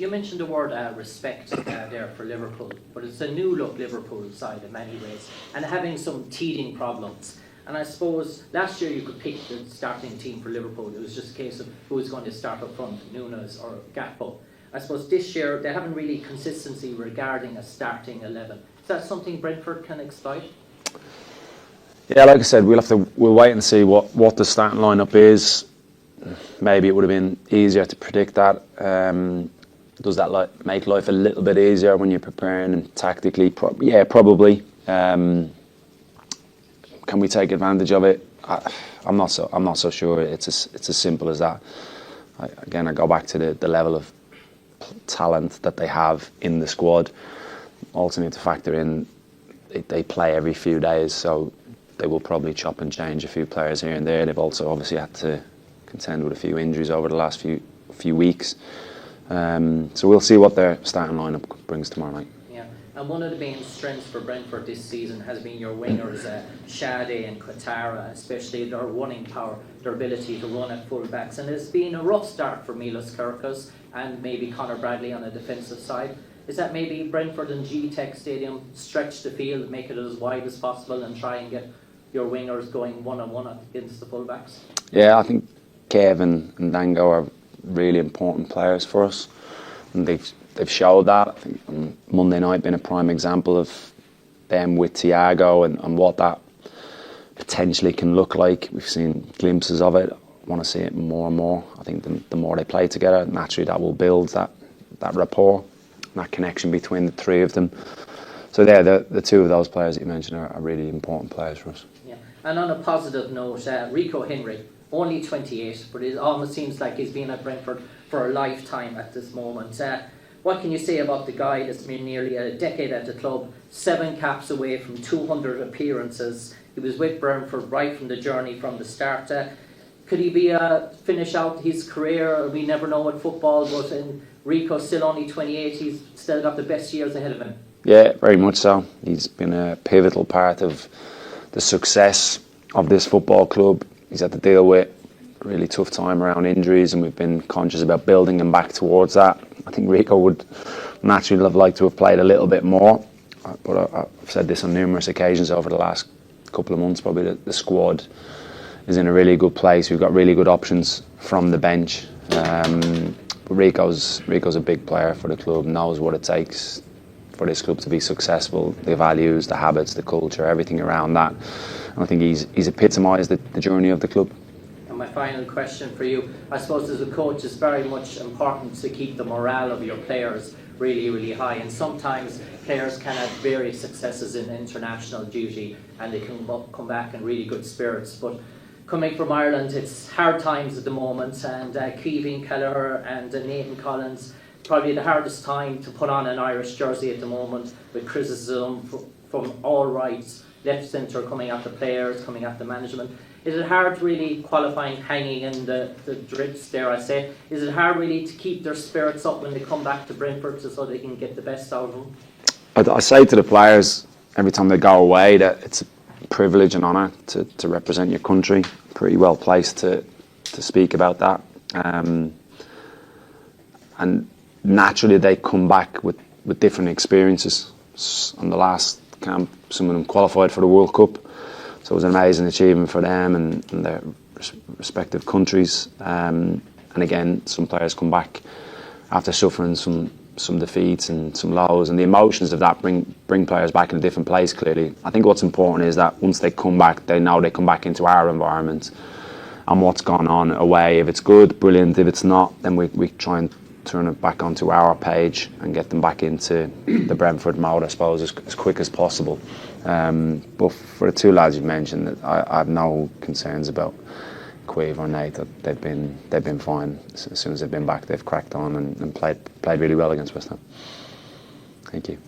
You mentioned the word respect there for Liverpool, but it's a new look Liverpool side in many ways, and having some teething problems. And I suppose last year you could pick the starting team for Liverpool. It was just a case of who was going to start up front, Nunes or Gakpo. I suppose this year they haven't really consistency regarding a starting 11. Is that something Brentford can exploit? Yeah, like I said, we'll wait and see what the starting lineup is. Maybe it would have been easier to predict that. Does that make life a little bit easier when you're preparing and tactically? Yeah, probably. Can we take advantage of it? I'm not so sure. It's as simple as that. I go back to the level of talent that they have in the squad. Also need to factor in they play every few days, so they will probably chop and change a few players here and there. They've also obviously had to contend with a few injuries over the last few weeks. So we'll see what their starting lineup brings tomorrow night. Yeah, and one of the main strengths for Brentford this season has been your wingers, Schade and Quattara, especially their running power, their ability to run at full-backs. And it's been a rough start for Milos Kerkez and maybe Conor Bradley on the defensive side. Is that maybe Brentford and G-Tech Stadium stretch the field, make it as wide as possible and try and get your wingers going one-on-one against the full-backs? Yeah, I think Caoimhin and Dango are really important players for us, and they've showed that. I think on Monday night been a prime example of them with Thiago and what that potentially can look like. We've seen glimpses of it. I want to see it more and more. I think the more they play together, naturally that will build that rapport, that connection between the three of them. So yeah, the two of those players that you mentioned are really important players for us. Yeah, and on a positive note, Rico Henry, only 28, but it almost seems like he's been at Brentford for a lifetime at this moment. What can you say about the guy that's been nearly a decade at the club, 7 caps away from 200 appearances? He was with Brentford right from the journey from the start. Could he finish out his career? We never know with football, but Rico's still only 28. He's still got the best years ahead of him. Yeah, very much so. He's been a pivotal part of the success of this football club. He's had to deal with a really tough time around injuries, and we've been conscious about building him back towards that. I think Rico would naturally have liked to have played a little bit more, but I've said this on numerous occasions over the last couple of months. Probably the squad is in a really good place. We've got really good options from the bench. But Rico's a big player for the club, knows what it takes for this club to be successful, the values, the habits, the culture, everything around that. And I think he's epitomised the journey of the club. And my final question for you, I suppose as a coach, it's very much important to keep the morale of your players really, really high. And sometimes players can have various successes in international duty and they can come back in really good spirits. But coming from Ireland, it's hard times at the moment, and Caoimhin, Kelleher and Nathan Collins, probably the hardest time to put on an Irish jersey at the moment, with criticism from all rights, left, centre, coming at the players, coming at the management. Is it hard really qualifying, hanging in the drifts, dare I say? Is it hard really to keep their spirits up when they come back to Brentford so they can get the best out of them? I say to the players every time they go away that it's a privilege and honour to represent your country. Pretty well placed to speak about that. And naturally they come back with different experiences. On the last camp, some of them qualified for the World Cup, so it was an amazing achievement for them and their respective countries. And again, some players come back after suffering some defeats and some lows, and the emotions of that bring players back in a different place. Clearly, I think what's important is that once they come back, they know they come back into our environment and what's gone on away. If it's good, brilliant. If it's not, then we try and turn it back onto our page and get them back into the Brentford mode, I suppose, as quick as possible. But for the two lads you mentioned, I have no concerns about Caoimhin or Nate. That they've been fine. As soon as they've been back, they've cracked on and played really well against West Ham. Thank you.